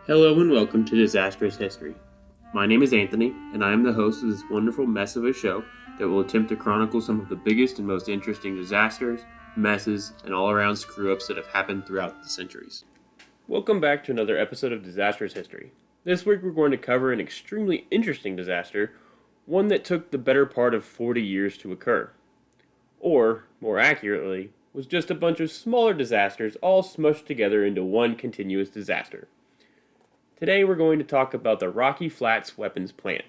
Hello and welcome to Disastrous History. My name is Anthony, and I am the host of this wonderful mess of a show that will attempt to chronicle some of the biggest and most interesting disasters, messes, and all-around screw-ups that have happened throughout the centuries. Welcome back to another episode of Disastrous History. This week we're going to cover an extremely interesting disaster, one that took the better part of 40 years to occur. Or, more accurately, was just a bunch of smaller disasters all smushed together into one continuous disaster. Today we're going to talk about the Rocky Flats weapons plant.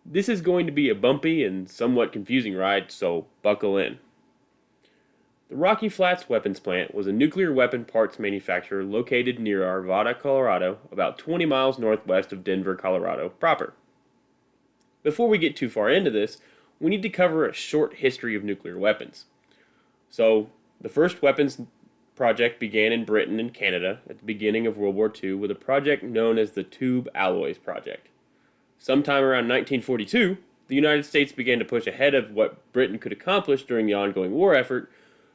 This is going to be a bumpy and somewhat confusing ride, so buckle in. The Rocky Flats weapons plant was a nuclear weapon parts manufacturer located near Arvada, Colorado, about 20 miles northwest of Denver, Colorado proper. Before we get too far into this, we need to cover a short history of nuclear weapons. So, the first weapons project began in Britain and Canada at the beginning of World War II with a project known as the Tube Alloys Project. Sometime around 1942, the United States began to push ahead of what Britain could accomplish during the ongoing war effort,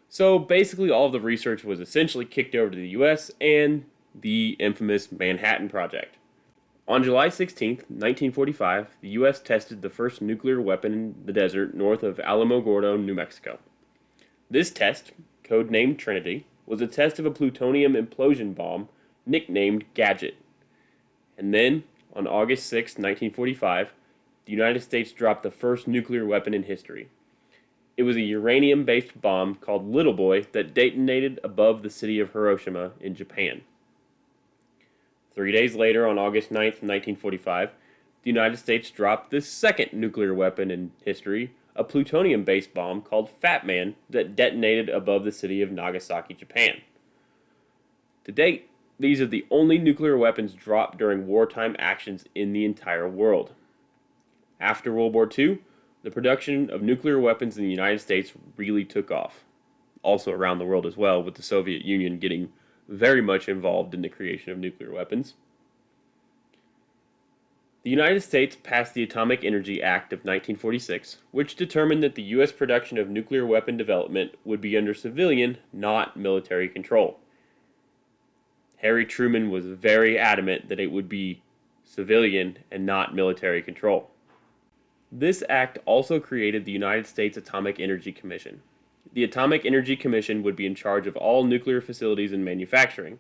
so basically all of the research was essentially kicked over to the US and the infamous Manhattan Project. On July 16, 1945, the US tested the first nuclear weapon in the desert north of Alamogordo, New Mexico. This test, codenamed Trinity, was a test of a plutonium implosion bomb nicknamed Gadget. And then, on August 6, 1945, the United States dropped the first nuclear weapon in history. It was a uranium-based bomb called Little Boy that detonated above the city of Hiroshima in Japan. 3 days later, on August 9, 1945, the United States dropped the second nuclear weapon in history, a plutonium-based bomb called Fat Man that detonated above the city of Nagasaki, Japan. To date, these are the only nuclear weapons dropped during wartime actions in the entire world. After World War II, the production of nuclear weapons in the United States really took off. Also around the world as well, with the Soviet Union getting very much involved in the creation of nuclear weapons. The United States passed the Atomic Energy Act of 1946, which determined that the U.S. production of nuclear weapon development would be under civilian, not military control. Harry Truman was very adamant that it would be civilian and not military control. This act also created the United States Atomic Energy Commission. The Atomic Energy Commission would be in charge of all nuclear facilities and manufacturing.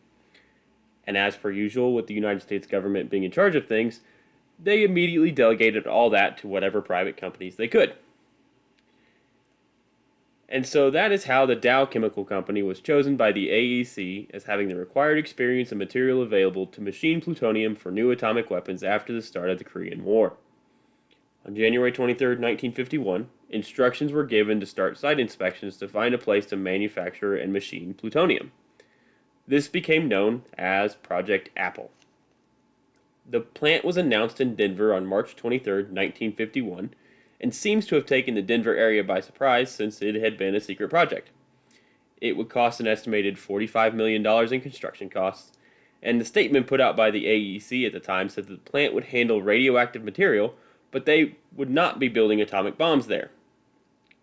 And as per usual, with the United States government being in charge of things, they immediately delegated all that to whatever private companies they could. And so that is how the Dow Chemical Company was chosen by the AEC as having the required experience and material available to machine plutonium for new atomic weapons after the start of the Korean War. On January 23, 1951, instructions were given to start site inspections to find a place to manufacture and machine plutonium. This became known as Project Apple. The plant was announced in Denver on March 23, 1951, and seems to have taken the Denver area by surprise since it had been a secret project. It would cost an estimated $45 million in construction costs, and the statement put out by the AEC at the time said that the plant would handle radioactive material, but they would not be building atomic bombs there.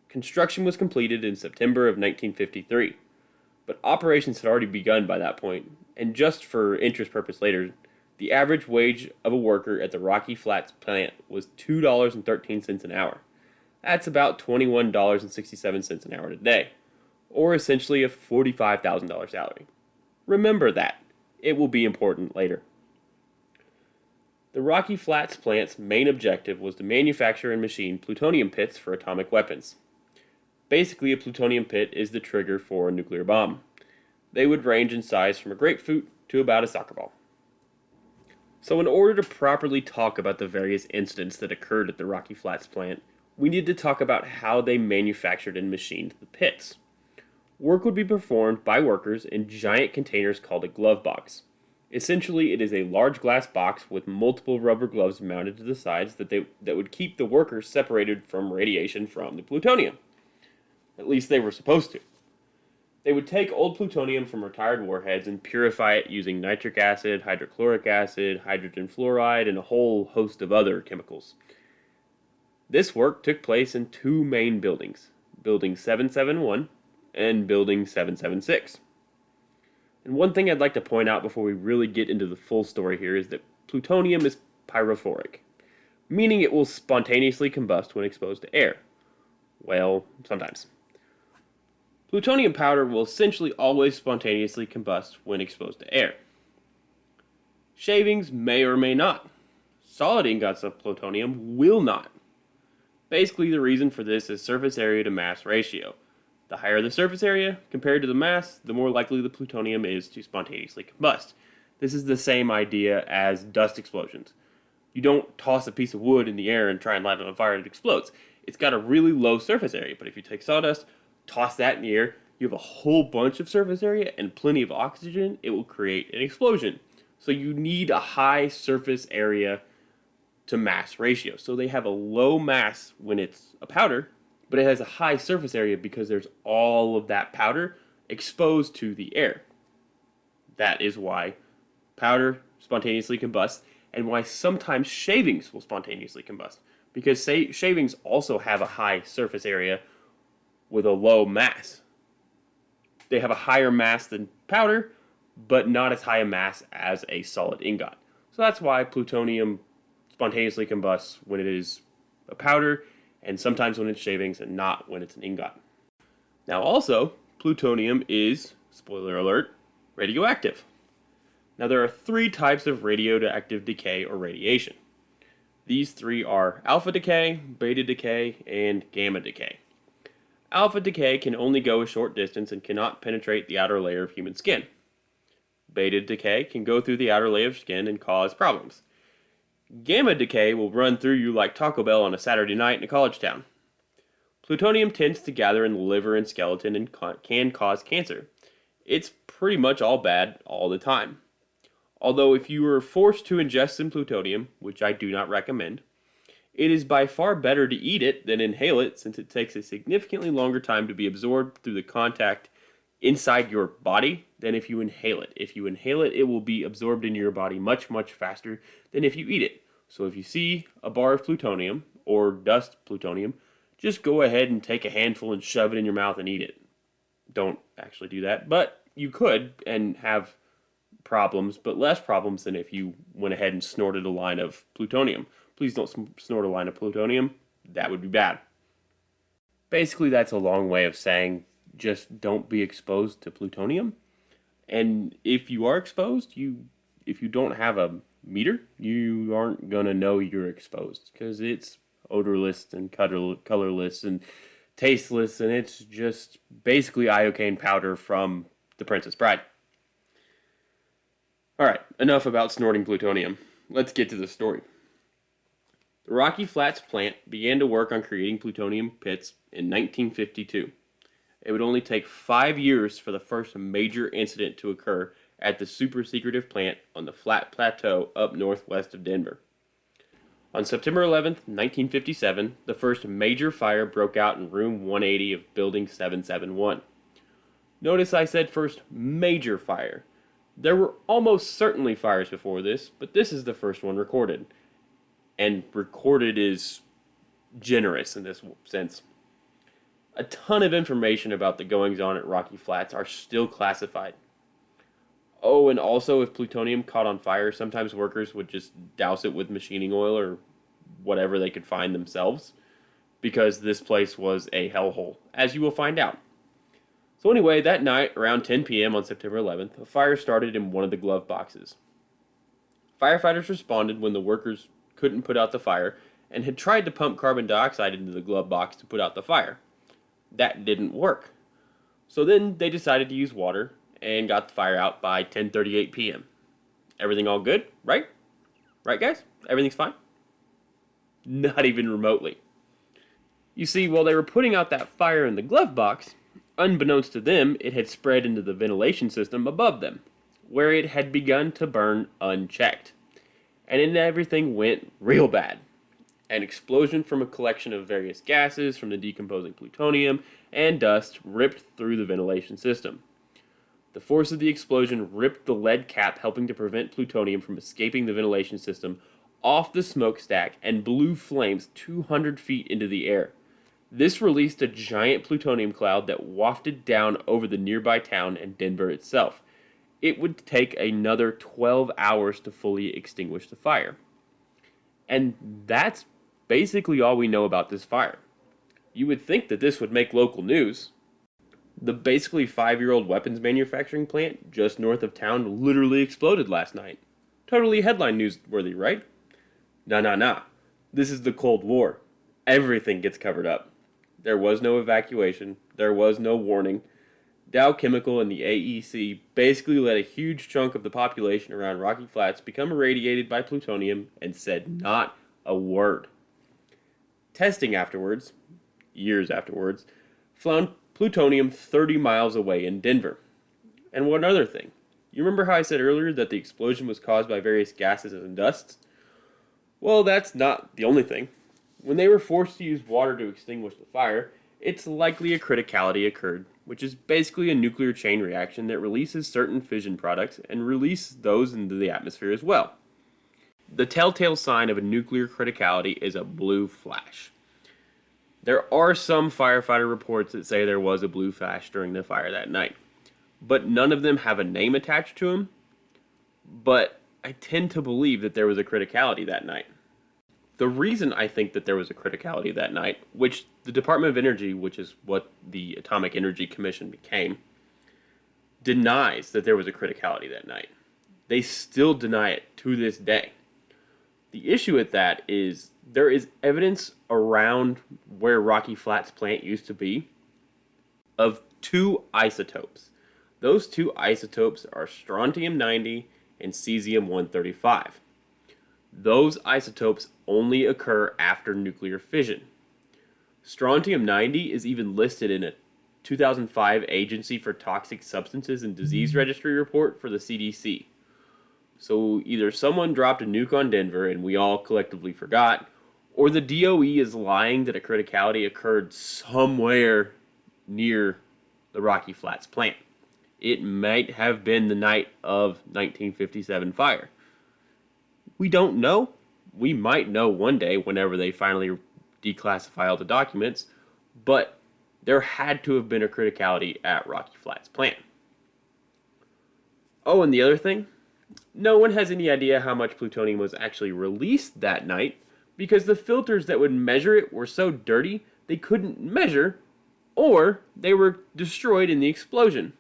Construction was completed in September of 1953, but operations had already begun by that point, and just for interest purpose later, the average wage of a worker at the Rocky Flats plant was $2.13 an hour. That's about $21.67 an hour today, or essentially a $45,000 salary. Remember that. It will be important later. The Rocky Flats plant's main objective was to manufacture and machine plutonium pits for atomic weapons. Basically, a plutonium pit is the trigger for a nuclear bomb. They would range in size from a grapefruit to about a soccer ball. So in order to properly talk about the various incidents that occurred at the Rocky Flats plant, we need to talk about how they manufactured and machined the pits. Work would be performed by workers in giant containers called a glove box. Essentially, it is a large glass box with multiple rubber gloves mounted to the sides that would keep the workers separated from radiation from the plutonium. At least they were supposed to. They would take old plutonium from retired warheads and purify it using nitric acid, hydrochloric acid, hydrogen fluoride, and a whole host of other chemicals. This work took place in two main buildings, Building 771 and Building 776. And one thing I'd like to point out before we really get into the full story here is that plutonium is pyrophoric, meaning it will spontaneously combust when exposed to air. Well, sometimes. Plutonium powder will essentially always spontaneously combust when exposed to air. Shavings may or may not. Solid ingots of plutonium will not. Basically, the reason for this is surface area to mass ratio. The higher the surface area compared to the mass, the more likely the plutonium is to spontaneously combust. This is the same idea as dust explosions. You don't toss a piece of wood in the air and try and light it on fire and it explodes. It's got a really low surface area, but if you take sawdust, toss that in the air, you have a whole bunch of surface area and plenty of oxygen, it will create an explosion. So you need a high surface area to mass ratio. So they have a low mass when it's a powder, but it has a high surface area because there's all of that powder exposed to the air. That is why powder spontaneously combusts and why sometimes shavings will spontaneously combust. Because shavings also have a high surface area with a low mass. They have a higher mass than powder, but not as high a mass as a solid ingot. So that's why plutonium spontaneously combusts when it is a powder, and sometimes when it's shavings, and not when it's an ingot. Now also, plutonium is, spoiler alert, radioactive. Now there are 3 types of radioactive decay or radiation. These 3 are alpha decay, beta decay, and gamma decay. Alpha decay can only go a short distance and cannot penetrate the outer layer of human skin. Beta decay can go through the outer layer of skin and cause problems. Gamma decay will run through you like Taco Bell on a Saturday night in a college town. Plutonium tends to gather in the liver and skeleton and can cause cancer. It's pretty much all bad all the time. Although if you are forced to ingest some plutonium, which I do not recommend, it is by far better to eat it than inhale it, since it takes a significantly longer time to be absorbed through the contact inside your body than if you inhale it. If you inhale it, it will be absorbed in your body much, much faster than if you eat it. So if you see a bar of plutonium or dust plutonium, just go ahead and take a handful and shove it in your mouth and eat it. Don't actually do that, but you could and have problems, but less problems than if you went ahead and snorted a line of plutonium. Please don't snort a line of plutonium. That would be bad. Basically, that's a long way of saying just don't be exposed to plutonium. And if you are exposed, if you don't have a meter, you aren't going to know you're exposed because it's odorless and colorless and tasteless, and it's just basically iocane powder from The Princess Bride. Alright, enough about snorting plutonium. Let's get to the story. The Rocky Flats plant began to work on creating plutonium pits in 1952. It would only take 5 years for the first major incident to occur at the super secretive plant on the Flat Plateau up northwest of Denver. On September 11, 1957, the first major fire broke out in room 180 of Building 771. Notice I said first major fire. There were almost certainly fires before this, but this is the first one recorded. And recorded is generous in this sense. A ton of information about the goings-on at Rocky Flats are still classified. Oh, and also if plutonium caught on fire, sometimes workers would just douse it with machining oil or whatever they could find themselves, because this place was a hellhole, as you will find out. So anyway, that night, around 10 p.m. on September 11th, a fire started in one of the glove boxes. Firefighters responded when the workers couldn't put out the fire and had tried to pump carbon dioxide into the glove box to put out the fire. That didn't work. So then they decided to use water and got the fire out by 10:38 p.m. Everything all good, right? Right, guys? Everything's fine? Not even remotely. You see, while they were putting out that fire in the glove box, unbeknownst to them, it had spread into the ventilation system above them, where it had begun to burn unchecked. And then everything went real bad. An explosion from a collection of various gases from the decomposing plutonium and dust ripped through the ventilation system. The force of the explosion ripped the lead cap helping to prevent plutonium from escaping the ventilation system off the smokestack and blew flames 200 feet into the air. This released a giant plutonium cloud that wafted down over the nearby town and Denver itself. it would take another 12 hours to fully extinguish the fire. And that's basically all we know about this fire. You would think that this would make local news. The basically 5-year-old weapons manufacturing plant just north of town literally exploded last night. Totally headline newsworthy, right? Nah. This is the Cold War. Everything gets covered up. There was no evacuation. There was no warning. Dow Chemical and the AEC basically let a huge chunk of the population around Rocky Flats become irradiated by plutonium and said not a word. Testing afterwards, years afterwards, found plutonium 30 miles away in Denver. And one other thing. You remember how I said earlier that the explosion was caused by various gases and dusts? Well, that's not the only thing. When they were forced to use water to extinguish the fire, it's likely a criticality occurred, which is basically a nuclear chain reaction that releases certain fission products and releases those into the atmosphere as well. The telltale sign of a nuclear criticality is a blue flash. There are some firefighter reports that say there was a blue flash during the fire that night, but none of them have a name attached to them. But I tend to believe that there was a criticality that night. The reason I think that there was a criticality that night, which the Department of Energy, which is what the Atomic Energy Commission became, denies that there was a criticality that night. They still deny it to this day. The issue with that is there is evidence around where Rocky Flats plant used to be of 2 isotopes. Those 2 isotopes are strontium-90 and cesium-135. Those isotopes only occur after nuclear fission. Strontium-90 is even listed in a 2005 Agency for Toxic Substances and Disease Registry report for the CDC. So either someone dropped a nuke on Denver and we all collectively forgot, or the DOE is lying that a criticality occurred somewhere near the Rocky Flats plant. It might have been the night of 1957 fire. We don't know. We might know one day whenever they finally declassify all the documents, but there had to have been a criticality at Rocky Flats plant. Oh, and the other thing, no one has any idea how much plutonium was actually released that night because the filters that would measure it were so dirty they couldn't measure, or they were destroyed in the explosion.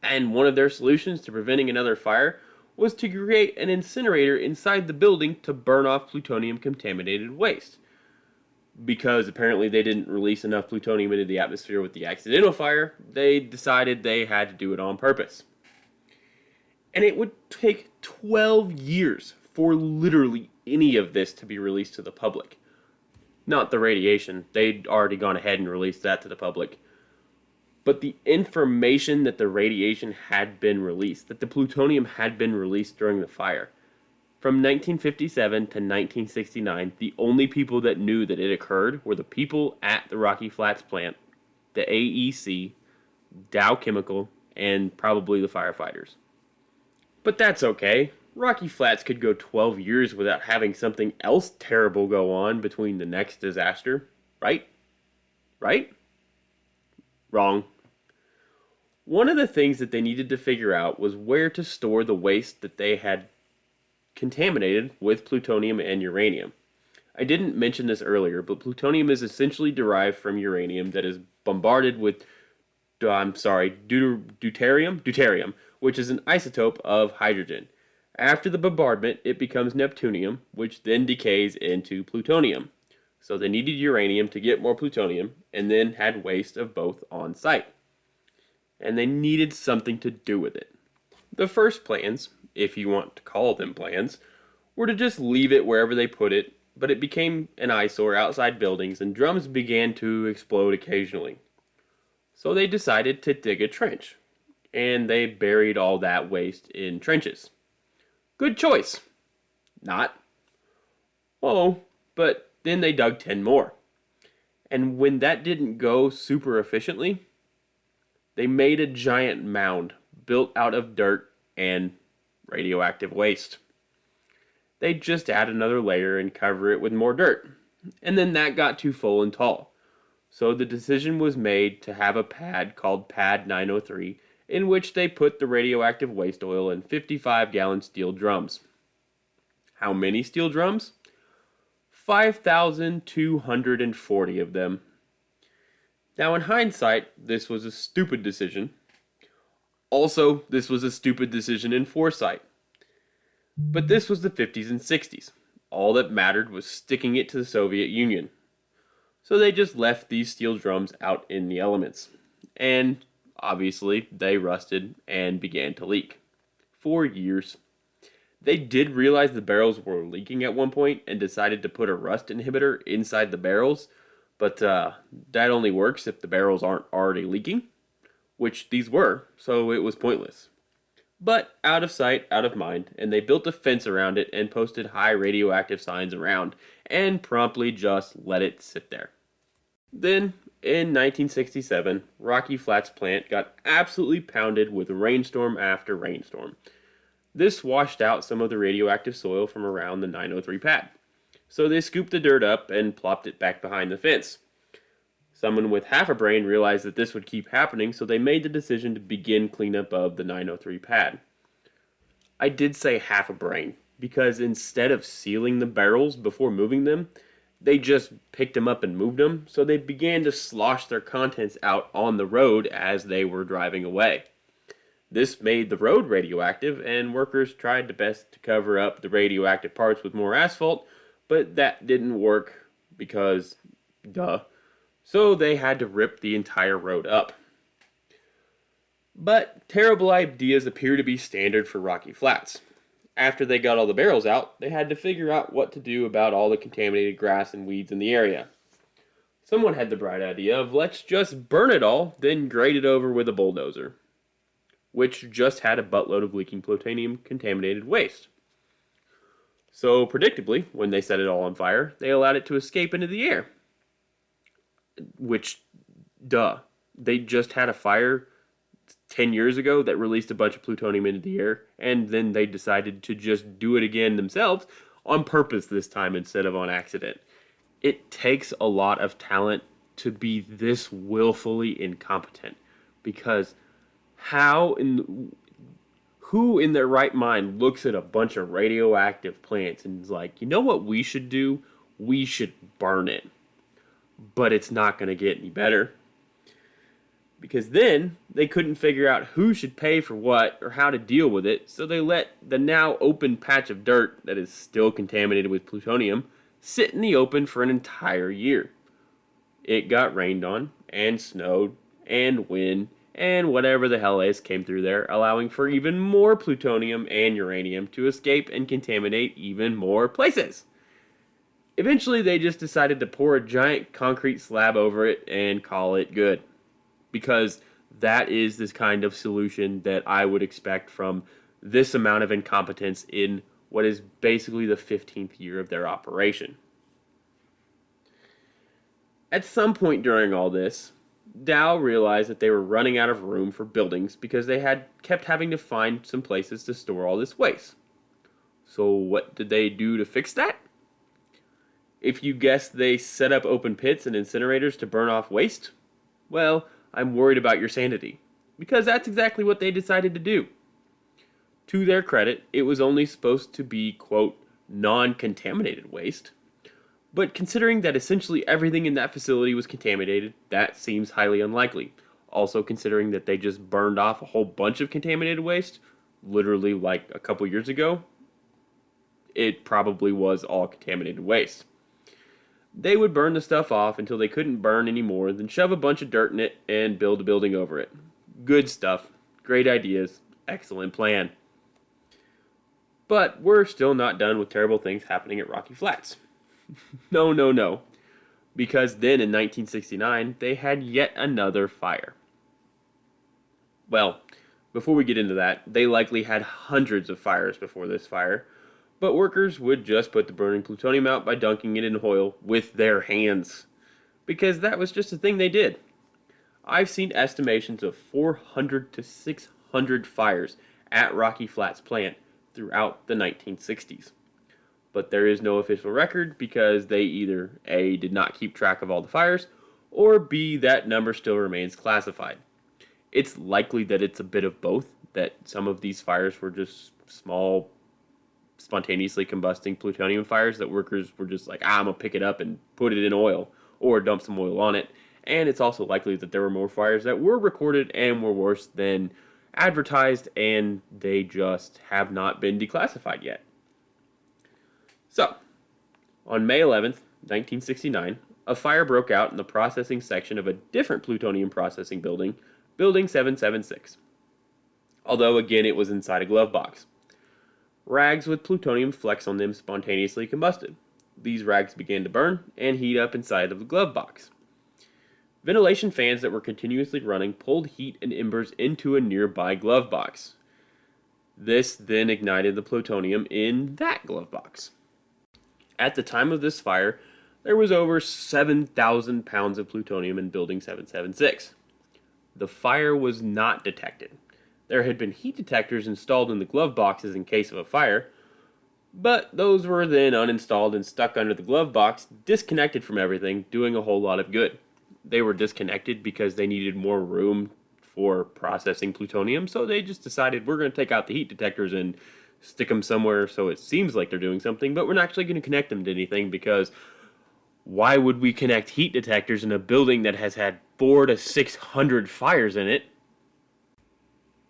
And one of their solutions to preventing another fire was to create an incinerator inside the building to burn off plutonium-contaminated waste. Because apparently they didn't release enough plutonium into the atmosphere with the accidental fire, they decided they had to do it on purpose. And it would take 12 years for literally any of this to be released to the public. Not the radiation, they'd already gone ahead and released that to the public. But the information that the radiation had been released, that the plutonium had been released during the fire. From 1957 to 1969, the only people that knew that it occurred were the people at the Rocky Flats plant, the AEC, Dow Chemical, and probably the firefighters. But that's okay. Rocky Flats could go 12 years without having something else terrible go on between the next disaster, right? Right? Wrong. One of the things that they needed to figure out was where to store the waste that they had contaminated with plutonium and uranium. I didn't mention this earlier, but plutonium is essentially derived from uranium that is bombarded with, deuterium, which is an isotope of hydrogen. After the bombardment, it becomes neptunium, which then decays into plutonium. So they needed uranium to get more plutonium, and then had waste of both on site. And they needed something to do with it. The first plans, if you want to call them plans, were to just leave it wherever they put it, but it became an eyesore outside buildings and drums began to explode occasionally. So they decided to dig a trench, and they buried all that waste in trenches. Good choice. Not. Oh, but then they dug 10 more. And when that didn't go super efficiently, they made a giant mound built out of dirt and radioactive waste. They just add another layer and cover it with more dirt. And then that got too full and tall. So the decision was made to have a pad called Pad 903 in which they put the radioactive waste oil in 55-gallon steel drums. How many steel drums? 5,240 of them. Now, in hindsight, this was a stupid decision. Also, this was a stupid decision in foresight. But this was the 50s and 60s. All that mattered was sticking it to the Soviet Union. So they just left these steel drums out in the elements. And obviously, they rusted and began to leak. For years. They did realize the barrels were leaking at one point and decided to put a rust inhibitor inside the barrels, but that only works if the barrels aren't already leaking, which these were, so it was pointless. But out of sight, out of mind, and they built a fence around it and posted high radioactive signs around, and promptly just let it sit there. Then, in 1967, Rocky Flats plant got absolutely pounded with rainstorm after rainstorm. This washed out some of the radioactive soil from around the 903 pad. So they scooped the dirt up and plopped it back behind the fence. Someone with half a brain realized that this would keep happening, so they made the decision to begin cleanup of the 903 pad. I did say half a brain, because instead of sealing the barrels before moving them, they just picked them up and moved them, so they began to slosh their contents out on the road as they were driving away. This made the road radioactive, and workers tried their best to cover up the radioactive parts with more asphalt, but that didn't work because, duh. So they had to rip the entire road up. But terrible ideas appear to be standard for Rocky Flats. After they got all the barrels out, they had to figure out what to do about all the contaminated grass and weeds in the area. Someone had the bright idea of let's just burn it all, then grade it over with a bulldozer, which just had a buttload of leaking plutonium-contaminated waste. So, predictably, when they set it all on fire, they allowed it to escape into the air. Which, duh. They just had a fire 10 years ago that released a bunch of plutonium into the air, and then they decided to just do it again themselves, on purpose this time instead of on accident. It takes a lot of talent to be this willfully incompetent, because who in their right mind looks at a bunch of radioactive plants and is like, you know what we should do? We should burn it. But it's not going to get any better. Because then they couldn't figure out who should pay for what or how to deal with it, so they let the now open patch of dirt that is still contaminated with plutonium sit in the open for an entire year. It got rained on, and snowed, and wind, and whatever the hell else came through there, allowing for even more plutonium and uranium to escape and contaminate even more places. Eventually, they just decided to pour a giant concrete slab over it and call it good. Because that is this kind of solution that I would expect from this amount of incompetence in what is basically the 15th year of their operation. At some point during all this, Dow realized that they were running out of room for buildings because they had kept having to find some places to store all this waste. So what did they do to fix that? If you guess they set up open pits and incinerators to burn off waste, well, I'm worried about your sanity, because that's exactly what they decided to do. To their credit, it was only supposed to be, quote, non-contaminated waste. But considering that essentially everything in that facility was contaminated, that seems highly unlikely. Also considering that they just burned off a whole bunch of contaminated waste, literally like a couple years ago, it probably was all contaminated waste. They would burn the stuff off until they couldn't burn anymore, then shove a bunch of dirt in it and build a building over it. Good stuff. Great ideas. Excellent plan. But we're still not done with terrible things happening at Rocky Flats. No. Because then in 1969, they had yet another fire. Well, before we get into that, they likely had hundreds of fires before this fire, but workers would just put the burning plutonium out by dunking it in oil with their hands, because that was just a thing they did. I've seen estimations of 400 to 600 fires at Rocky Flats plant throughout the 1960s. But there is no official record because they either A, did not keep track of all the fires, or B, that number still remains classified. It's likely that it's a bit of both, that some of these fires were just small, spontaneously combusting plutonium fires that workers were just like, I'm going to pick it up and put it in oil or dump some oil on it. And it's also likely that there were more fires that were recorded and were worse than advertised, and they just have not been declassified yet. So, on May 11th, 1969, a fire broke out in the processing section of a different plutonium processing building, Building 776. Although, again, it was inside a glove box. Rags with plutonium flecks on them spontaneously combusted. These rags began to burn and heat up inside of the glove box. Ventilation fans that were continuously running pulled heat and embers into a nearby glove box. This then ignited the plutonium in that glove box. At the time of this fire, there was over 7,000 pounds of plutonium in Building 776. The fire was not detected. There had been heat detectors installed in the glove boxes in case of a fire, but those were then uninstalled and stuck under the glove box, disconnected from everything, doing a whole lot of good. They were disconnected because they needed more room for processing plutonium, so they just decided we're going to take out the heat detectors and stick them somewhere so it seems like they're doing something, but we're not actually going to connect them to anything, because why would we connect heat detectors in a building that has had 400 to 600 fires in it?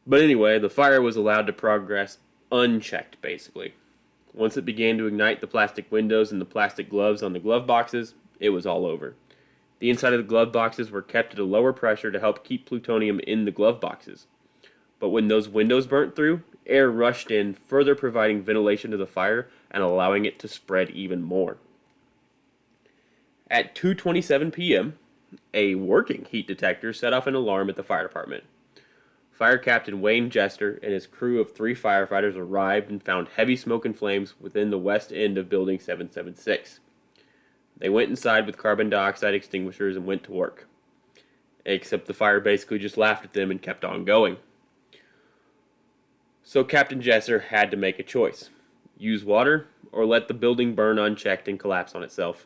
But anyway, the fire was allowed to progress unchecked, basically. Once it began to ignite the plastic windows and the plastic gloves on the glove boxes, it was all over. The inside of the glove boxes were kept at a lower pressure to help keep plutonium in the glove boxes. But when those windows burnt through, air rushed in, further providing ventilation to the fire and allowing it to spread even more. At 2:27 p.m., a working heat detector set off an alarm at the fire department. Fire Captain Wayne Jester and his crew of 3 firefighters arrived and found heavy smoke and flames within the west end of Building 776. They went inside with carbon dioxide extinguishers and went to work. Except the fire basically just laughed at them and kept on going. So Captain Jester had to make a choice. Use water or let the building burn unchecked and collapse on itself.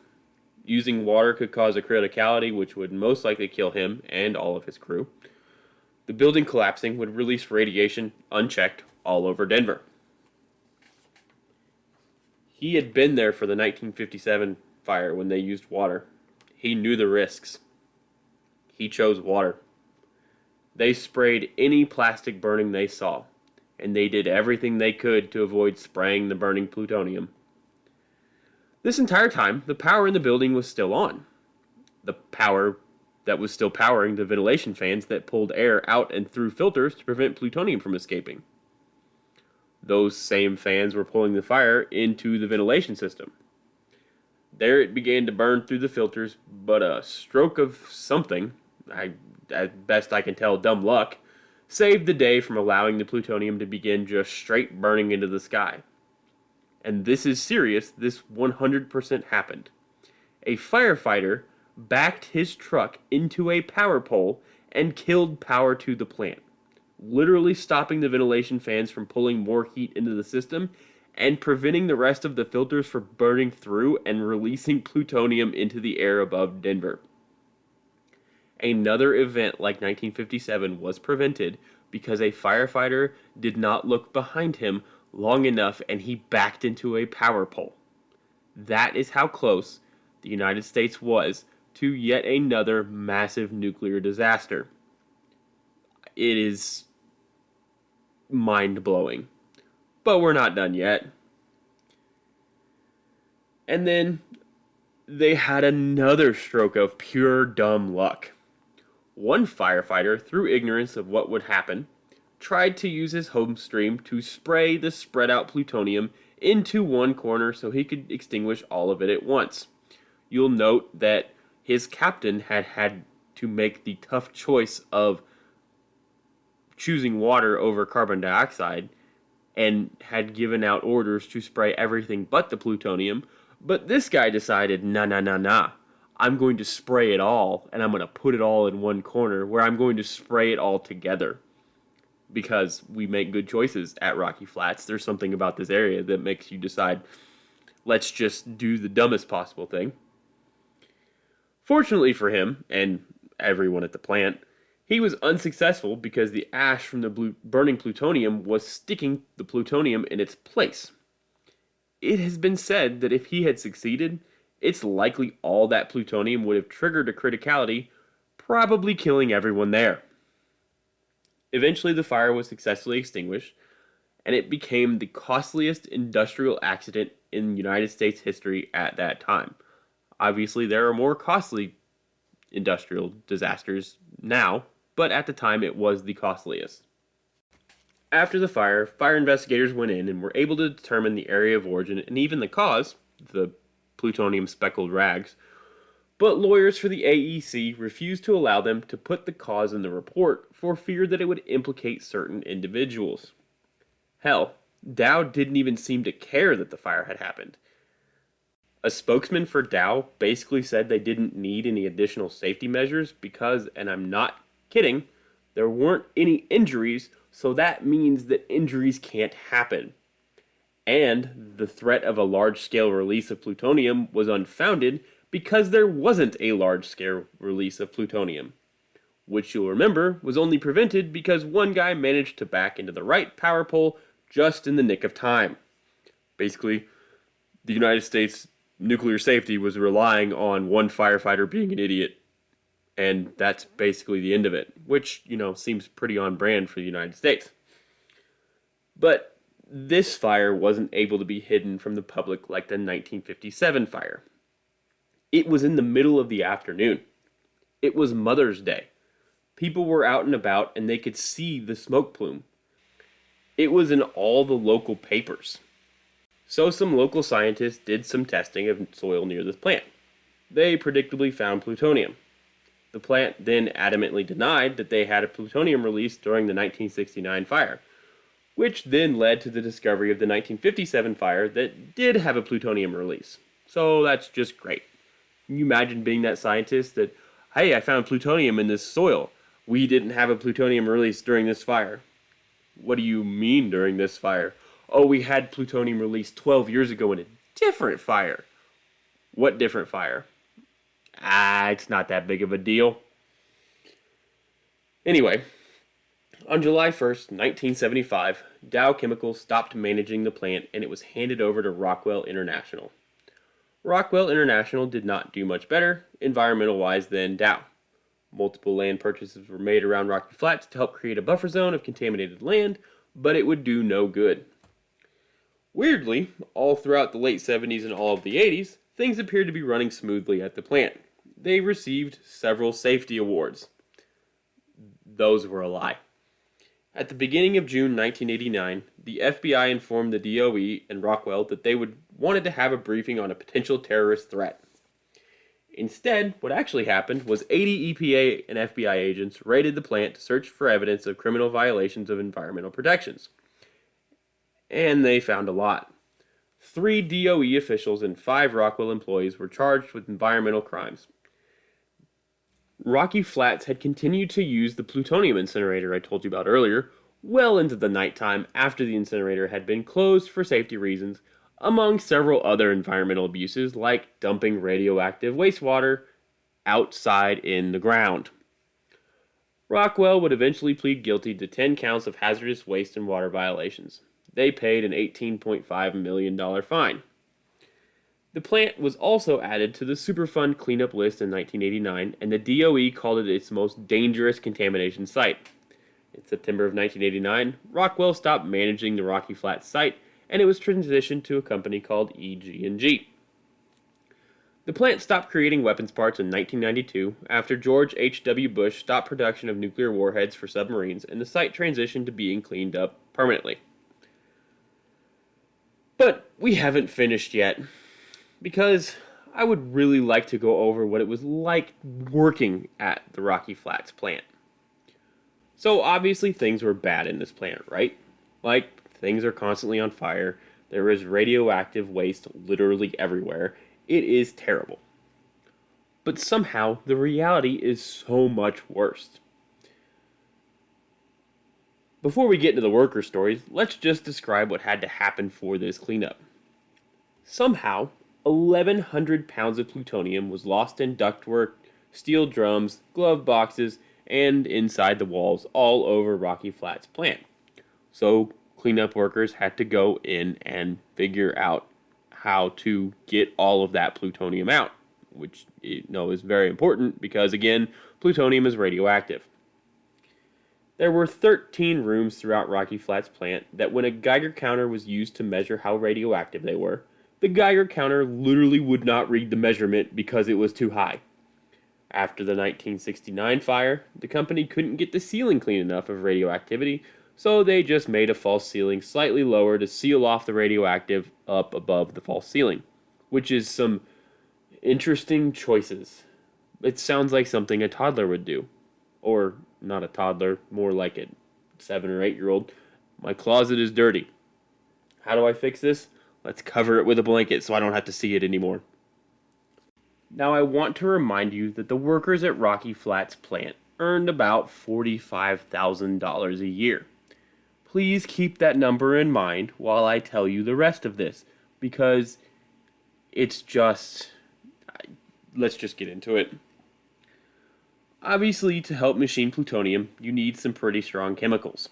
Using water could cause a criticality which would most likely kill him and all of his crew. The building collapsing would release radiation unchecked all over Denver. He had been there for the 1957 fire when they used water. He knew the risks. He chose water. They sprayed any plastic burning they saw, and they did everything they could to avoid spraying the burning plutonium. This entire time, the power in the building was still on. The power that was still powering the ventilation fans that pulled air out and through filters to prevent plutonium from escaping. Those same fans were pulling the fire into the ventilation system. There it began to burn through the filters, but a stroke of something, at best I can tell dumb luck, saved the day from allowing the plutonium to begin just straight burning into the sky. And this is serious, this 100% happened. A firefighter backed his truck into a power pole and killed power to the plant, literally stopping the ventilation fans from pulling more heat into the system and preventing the rest of the filters from burning through and releasing plutonium into the air above Denver. Another event like 1957 was prevented because a firefighter did not look behind him long enough and he backed into a power pole. That is how close the United States was to yet another massive nuclear disaster. It is mind-blowing. But we're not done yet. And then they had another stroke of pure dumb luck. One firefighter, through ignorance of what would happen, tried to use his home stream to spray the spread out plutonium into one corner so he could extinguish all of it at once. You'll note that his captain had to make the tough choice of choosing water over carbon dioxide and had given out orders to spray everything but the plutonium, but this guy decided, nah, I'm going to spray it all, and I'm going to put it all in one corner where I'm going to spray it all together. Because we make good choices at Rocky Flats. There's something about this area that makes you decide, let's just do the dumbest possible thing. Fortunately for him, and everyone at the plant, He was unsuccessful because the ash from the burning plutonium was sticking the plutonium in its place. It has been said that if he had succeeded, it's likely all that plutonium would have triggered a criticality, probably killing everyone there. Eventually, the fire was successfully extinguished, and it became the costliest industrial accident in United States history at that time. Obviously, there are more costly industrial disasters now, but at the time it was the costliest. After the fire, fire investigators went in and were able to determine the area of origin and even the cause, the plutonium speckled rags, but lawyers for the AEC refused to allow them to put the cause in the report for fear that it would implicate certain individuals. Hell, Dow didn't even seem to care that the fire had happened. A spokesman for Dow basically said they didn't need any additional safety measures because, and I'm not kidding, there weren't any injuries, so that means that injuries can't happen. And the threat of a large-scale release of plutonium was unfounded because there wasn't a large-scale release of plutonium, which you'll remember was only prevented because one guy managed to back into the right power pole just in the nick of time. Basically, the United States nuclear safety was relying on one firefighter being an idiot, and that's basically the end of it, which, seems pretty on brand for the United States. But this fire wasn't able to be hidden from the public like the 1957 fire. It was in the middle of the afternoon. It was Mother's Day. People were out and about and they could see the smoke plume. It was in all the local papers. So some local scientists did some testing of soil near the plant. They predictably found plutonium. The plant then adamantly denied that they had a plutonium release during the 1969 fire, which then led to the discovery of the 1957 fire that did have a plutonium release. So that's just great. Can you imagine being that scientist that, hey, I found plutonium in this soil. We didn't have a plutonium release during this fire. What do you mean during this fire? Oh, we had plutonium released 12 years ago in a different fire. What different fire? It's not that big of a deal. Anyway, on July 1st, 1975, Dow Chemical stopped managing the plant and it was handed over to Rockwell International. Rockwell International did not do much better, environmental-wise, than Dow. Multiple land purchases were made around Rocky Flats to help create a buffer zone of contaminated land, but it would do no good. Weirdly, all throughout the late 70s and all of the 80s, things appeared to be running smoothly at the plant. They received several safety awards. Those were a lie. At the beginning of June 1989, the FBI informed the DOE and Rockwell that they wanted to have a briefing on a potential terrorist threat. Instead, what actually happened was 80 EPA and FBI agents raided the plant to search for evidence of criminal violations of environmental protections. And they found a lot. 3 DOE officials and 5 Rockwell employees were charged with environmental crimes. Rocky Flats had continued to use the plutonium incinerator I told you about earlier well into the nighttime after the incinerator had been closed for safety reasons, among several other environmental abuses like dumping radioactive wastewater outside in the ground. Rockwell would eventually plead guilty to 10 counts of hazardous waste and water violations. They paid an $18.5 million fine. The plant was also added to the Superfund cleanup list in 1989, and the DOE called it its most dangerous contamination site. In September of 1989, Rockwell stopped managing the Rocky Flats site, and it was transitioned to a company called EG&G. The plant stopped creating weapons parts in 1992 after George H.W. Bush stopped production of nuclear warheads for submarines, and the site transitioned to being cleaned up permanently. But we haven't finished yet, because I would really like to go over what it was like working at the Rocky Flats plant. So obviously things were bad in this plant, right? Like, things are constantly on fire, there is radioactive waste literally everywhere, it is terrible. But somehow the reality is so much worse. Before we get into the worker stories, let's just describe what had to happen for this cleanup. Somehow, 1,100 pounds of plutonium was lost in ductwork, steel drums, glove boxes, and inside the walls all over Rocky Flats plant. So cleanup workers had to go in and figure out how to get all of that plutonium out, which is very important because, again, plutonium is radioactive. There were 13 rooms throughout Rocky Flats plant that when a Geiger counter was used to measure how radioactive they were, the Geiger counter literally would not read the measurement because it was too high. After the 1969 fire, the company couldn't get the ceiling clean enough of radioactivity, so they just made a false ceiling slightly lower to seal off the radioactive up above the false ceiling, which is some interesting choices. It sounds like something a toddler would do. Or not a toddler, more like a 7 or 8-year-old. My closet is dirty. How do I fix this? Let's cover it with a blanket so I don't have to see it anymore. Now I want to remind you that the workers at Rocky Flats plant earned about $45,000 a year. Please keep that number in mind while I tell you the rest of this, because it's just... let's just get into it. Obviously, to help machine plutonium, you need some pretty strong chemicals.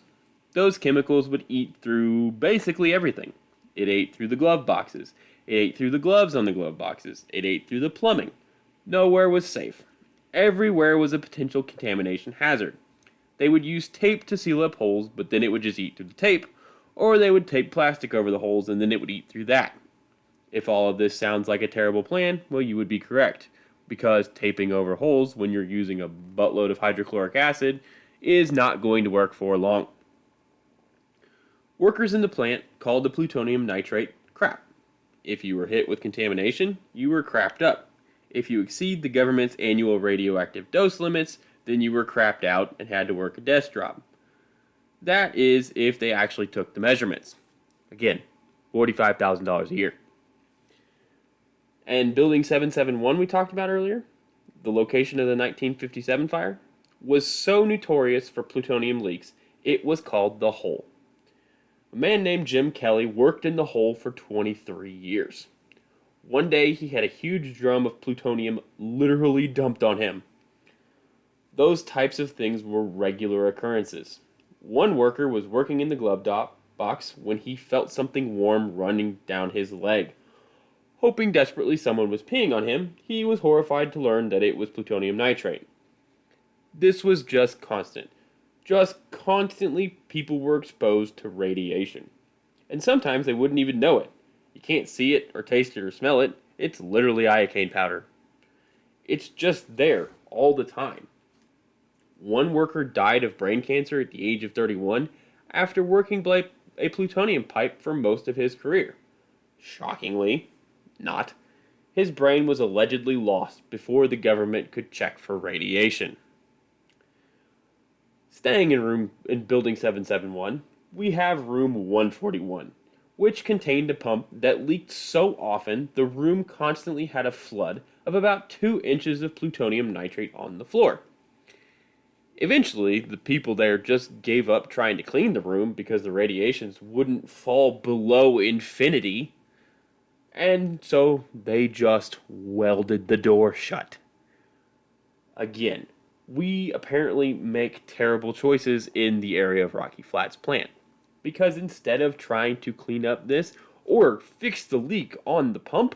Those chemicals would eat through basically everything. It ate through the glove boxes. It ate through the gloves on the glove boxes. It ate through the plumbing. Nowhere was safe. Everywhere was a potential contamination hazard. They would use tape to seal up holes, but then it would just eat through the tape, or they would tape plastic over the holes and then it would eat through that. If all of this sounds like a terrible plan, well, you would be correct, because taping over holes when you're using a buttload of hydrochloric acid is not going to work for long. Workers in the plant called the plutonium nitrate crap. If you were hit with contamination, you were crapped up. If you exceed the government's annual radioactive dose limits, then you were crapped out and had to work a desk job. That is if they actually took the measurements. Again, $45,000 a year. And Building 771 we talked about earlier, the location of the 1957 fire, was so notorious for plutonium leaks, it was called the Hole. A man named Jim Kelly worked in the hole for 23 years. One day he had a huge drum of plutonium literally dumped on him. Those types of things were regular occurrences. One worker was working in the glove box when he felt something warm running down his leg. Hoping desperately someone was peeing on him, he was horrified to learn that it was plutonium nitrate. This was just constant. Just constantly people were exposed to radiation. And sometimes they wouldn't even know it. You can't see it or taste it or smell it. It's literally iocane powder. It's just there all the time. One worker died of brain cancer at the age of 31 after working a plutonium pipe for most of his career. Shockingly, not. His brain was allegedly lost before the government could check for radiation. Staying in Building 771, we have Room 141, which contained a pump that leaked so often the room constantly had a flood of about 2 inches of plutonium nitrate on the floor. Eventually, the people there just gave up trying to clean the room because the radiations wouldn't fall below infinity, and so they just welded the door shut. Again, we apparently make terrible choices in the area of Rocky Flats plant, because instead of trying to clean up this or fix the leak on the pump,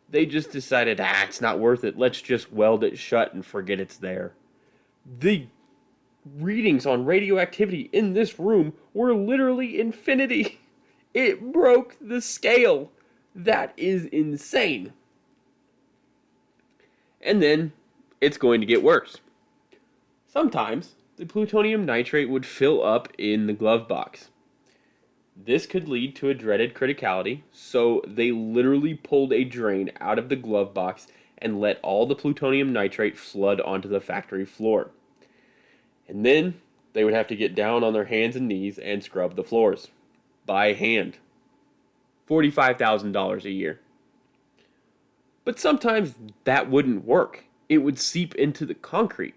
they just decided, it's not worth it, let's just weld it shut and forget it's there. The readings on radioactivity in this room were literally infinity. It broke the scale. That is insane. And then it's going to get worse. Sometimes the plutonium nitrate would fill up in the glove box. This could lead to a dreaded criticality, so they literally pulled a drain out of the glove box and let all the plutonium nitrate flood onto the factory floor. And then they would have to get down on their hands and knees and scrub the floors. By hand. $45,000 a year. But sometimes that wouldn't work. It would seep into the concrete.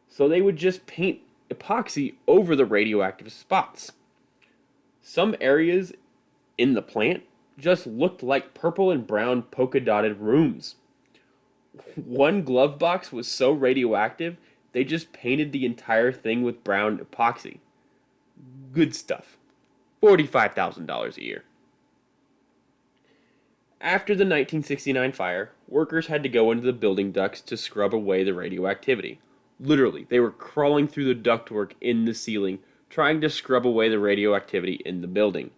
So they would just paint epoxy over the radioactive spots. Some areas in the plant just looked like purple and brown polka-dotted rooms. One glove box was so radioactive They just painted the entire thing with brown epoxy. Good stuff. $45,000 a year. After the 1969 fire, workers had to go into the building ducts to scrub away the radioactivity. Literally, they were crawling through the ductwork in the ceiling, trying to scrub away the radioactivity in the building.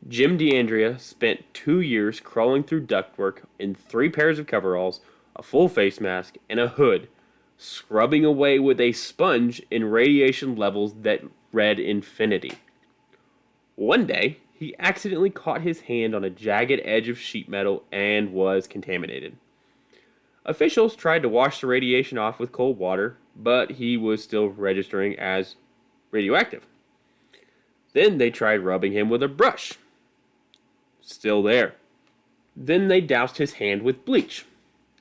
Jim DeAndrea spent 2 years crawling through ductwork in 3 pairs of coveralls, a full face mask, and a hood, scrubbing away with a sponge in radiation levels that read infinity. One day, he accidentally caught his hand on a jagged edge of sheet metal and was contaminated. Officials tried to wash the radiation off with cold water, but he was still registering as radioactive. Then they tried rubbing him with a brush. Still there. Then they doused his hand with bleach.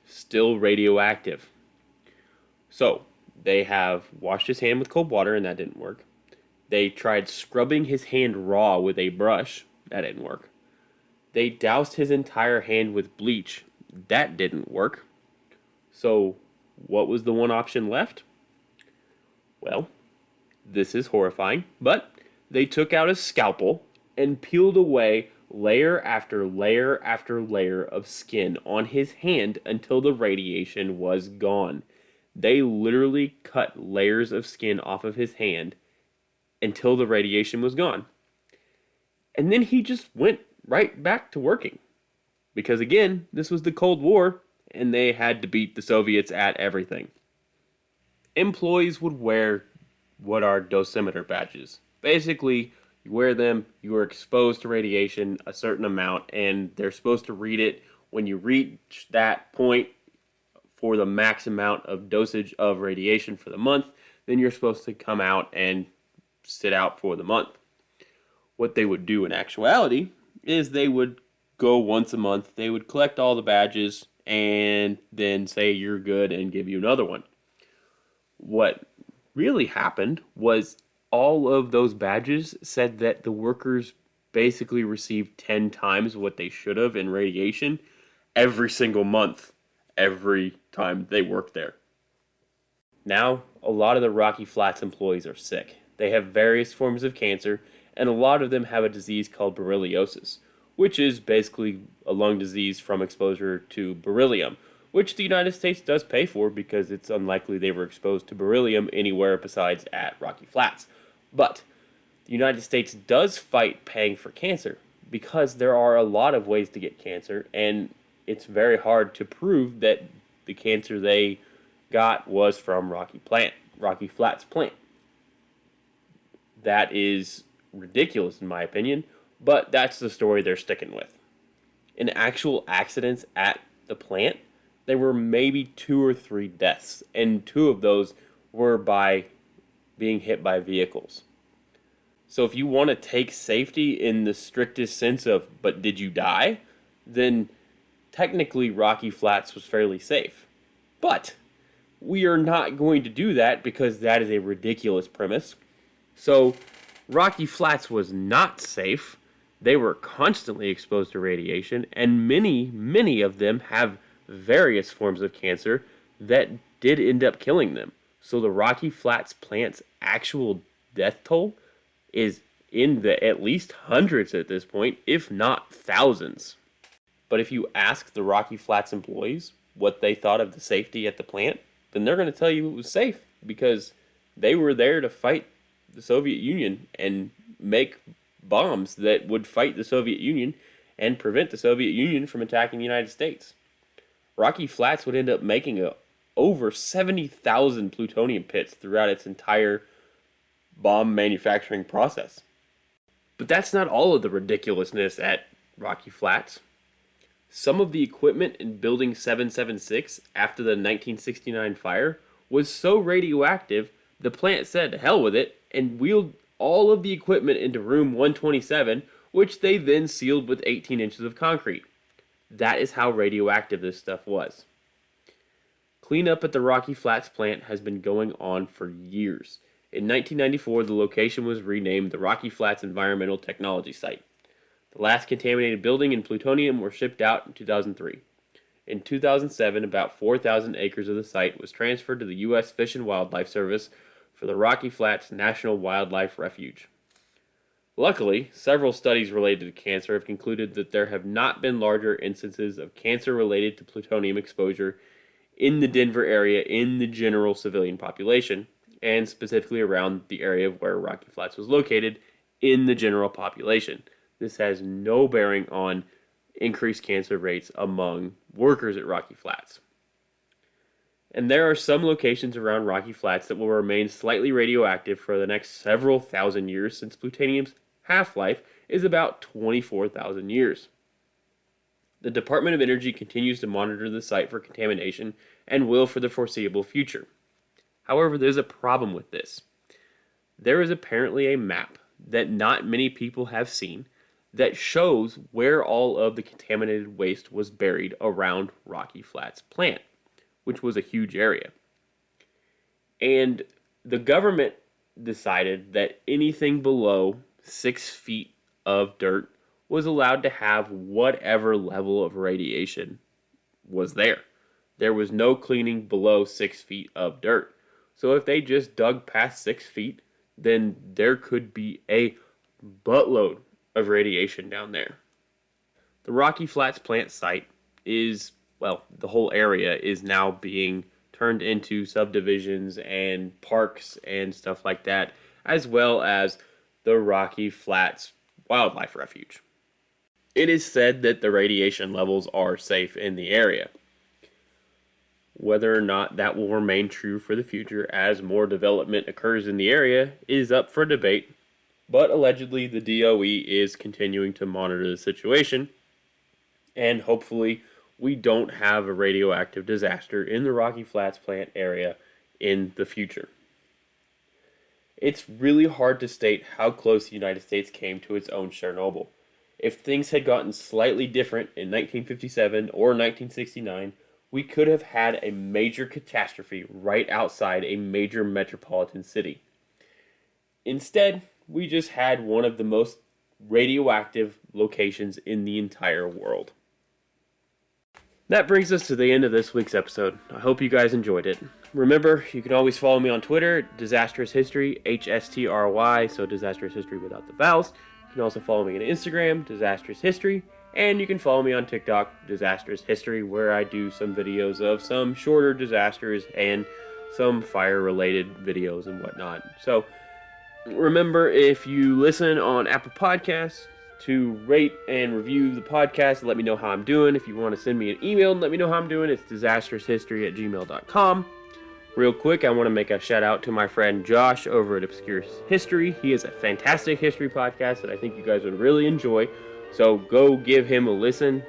Still radioactive. So, they have washed his hand with cold water and that didn't work. They tried scrubbing his hand raw with a brush. That didn't work. They doused his entire hand with bleach. That didn't work. So, what was the one option left? Well, this is horrifying, but they took out a scalpel and peeled away layer after layer after layer of skin on his hand until the radiation was gone. They literally cut layers of skin off of his hand until the radiation was gone. And then he just went right back to working. Because again, this was the Cold War, and they had to beat the Soviets at everything. Employees would wear what are dosimeter badges. Basically, you wear them, you are exposed to radiation a certain amount, and they're supposed to read it. When you reach that point for the max amount of dosage of radiation for the month, then you're supposed to come out and sit out for the month. What they would do in actuality is they would go once a month, they would collect all the badges, and then say you're good and give you another one. What really happened was all of those badges said that the workers basically received 10 times what they should have in radiation every single month, every time they worked there. Now, a lot of the Rocky Flats employees are sick. They have various forms of cancer, and a lot of them have a disease called berylliosis, which is basically a lung disease from exposure to beryllium, which the United States does pay for because it's unlikely they were exposed to beryllium anywhere besides at Rocky Flats. But the United States does fight paying for cancer because there are a lot of ways to get cancer, and it's very hard to prove that the cancer they got was from Rocky Flats plant. That is ridiculous in my opinion, but that's the story they're sticking with. In actual accidents at the plant, there were maybe 2 or 3 deaths, and 2 of those were by being hit by vehicles. So if you want to take safety in the strictest sense of, but did you die? Then technically Rocky Flats was fairly safe. But we are not going to do that because that is a ridiculous premise. So Rocky Flats was not safe. They were constantly exposed to radiation, and many of them have various forms of cancer that did end up killing them. So the Rocky Flats plant's actual death toll is in the at least hundreds at this point, if not thousands. But if you ask the Rocky Flats employees what they thought of the safety at the plant, then they're going to tell you it was safe because they were there to fight the Soviet Union and make bombs that would fight the Soviet Union and prevent the Soviet Union from attacking the United States. Rocky Flats would end up making over 70,000 plutonium pits throughout its entire bomb manufacturing process. But that's not all of the ridiculousness at Rocky Flats. Some of the equipment in Building 776 after the 1969 fire was so radioactive, the plant said to hell with it and wheeled all of the equipment into room 127, which they then sealed with 18 inches of concrete. That is how radioactive this stuff was. Cleanup at the Rocky Flats plant has been going on for years. In 1994, the location was renamed the Rocky Flats Environmental Technology Site. The last contaminated building and plutonium were shipped out in 2003. In 2007, about 4,000 acres of the site was transferred to the U.S. Fish and Wildlife Service for the Rocky Flats National Wildlife Refuge. Luckily, several studies related to cancer have concluded that there have not been larger instances of cancer related to plutonium exposure in the Denver area in the general civilian population, and specifically around the area where Rocky Flats was located in the general population. This has no bearing on increased cancer rates among workers at Rocky Flats. And there are some locations around Rocky Flats that will remain slightly radioactive for the next several thousand years, since plutonium's half-life is about 24,000 years. The Department of Energy continues to monitor the site for contamination and will for the foreseeable future. However, there's a problem with this. There is apparently a map that not many people have seen that shows where all of the contaminated waste was buried around Rocky Flats plant, which was a huge area. And the government decided that anything below 6 feet of dirt was allowed to have whatever level of radiation was there. There was no cleaning below 6 feet of dirt. So if they just dug past 6 feet, then there could be a buttload of radiation down there. The Rocky Flats plant site is, well, the whole area is now being turned into subdivisions and parks and stuff like that, as well as the Rocky Flats Wildlife Refuge. It is said that the radiation levels are safe in the area. Whether or not that will remain true for the future as more development occurs in the area is up for debate, but allegedly the DOE is continuing to monitor the situation, and hopefully we don't have a radioactive disaster in the Rocky Flats plant area in the future. It's really hard to state how close the United States came to its own Chernobyl. If things had gotten slightly different in 1957 or 1969, we could have had a major catastrophe right outside a major metropolitan city. Instead, we just had one of the most radioactive locations in the entire world. That brings us to the end of this week's episode. I hope you guys enjoyed it. Remember, you can always follow me on Twitter, Disastrous History, HSTRY, so Disastrous History without the vowels. You can also follow me on Instagram, Disastrous History, and you can follow me on TikTok, Disastrous History, where I do some videos of some shorter disasters and some fire-related videos and whatnot. So, remember, if you listen on Apple Podcasts, to rate and review the podcast and let me know how I'm doing. If you want to send me an email and let me know how I'm doing, it's disastroushistory@gmail.com. Real quick, I want to make a shout out to my friend Josh over at Obscure History. He is a fantastic history podcast that I think you guys would really enjoy. So go give him a listen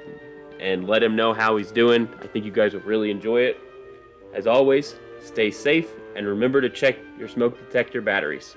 and let him know how he's doing. I think you guys would really enjoy it. As always, stay safe and remember to check your smoke detector batteries.